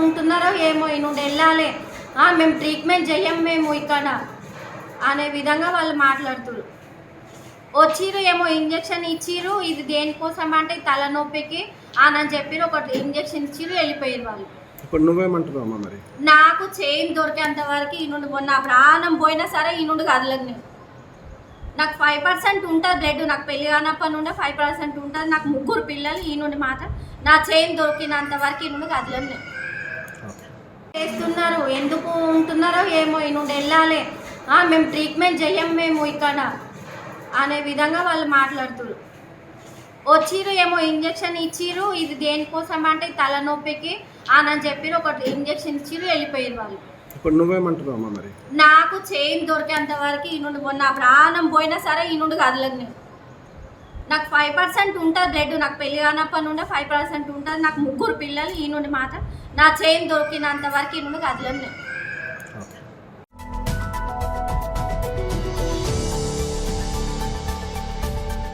ఉంటున్నారో ఏమో ఈ నుండి వెళ్ళాలి, మేము ట్రీట్మెంట్ చెయ్యం మేము ఇక్కడ అనే విధంగా వాళ్ళు మాట్లాడుతున్నారు. వచ్చిర్రు ఏమో ఇంజక్షన్ ఇచ్చిర్రు, ఇది దేనికోసం అంటే తలనొప్పికి అని చెప్పి ఒక ఇంజక్షన్ ఇచ్చిర్రు, వెళ్ళిపోయారు వాళ్ళు. ఇప్పుడు నువ్వేమంటున్నావు అమ్మా మరి? నాకు చైన్ దొరికేంత వరకు ఈ నుండి నా ప్రాణం పోయినా సరే ఈ నుండి కదలకు నేను. నాకు 5% ఉంటుంది బ్లడ్, నాకు పెళ్లి కానప్పటి నుండి 5% ఉంటుంది. నాకు 3 పిల్లలు. ఈ నుండి మాత్రం నా చైన్ దొరికినంత వరకు ఈ నుండి కదలకు నేను. చేస్తున్నారు, ఎందుకు ఉంటున్నారో ఏమో ఈ నుండి వెళ్ళాలి, మేము ట్రీట్మెంట్ చెయ్యం మేము ఇక్కడ అనే విధంగా వాళ్ళు మాట్లాడుతున్నారు. వచ్చిర్రు ఏమో ఇంజక్షన్ ఇచ్చిర్రు, ఇది దేనికోసం అంటే తలనొప్పికి అని చెప్పి ఒక ఇంజక్షన్ ఇచ్చిర్రు, వెళ్ళిపోయారు వాళ్ళు. ఇప్పుడు నువ్వేమంటున్నావు అమ్మా మరి? నాకు చైన్ దొరికేంత వరకు ఈ నుండి నా ప్రాణం పోయినా సరే ఈ నుండి కదలకు నేను. నాకు 5% ఉంటుంది బ్లడ్, నాకు పెళ్లి కానప్పటి నుండి 5% ఉంటుంది. నాకు 3 పిల్లలు. ఈ నుండి మాత్రం నా చైన్ దొరికినంత వరకు ఈ నుండి కదలకు నేను.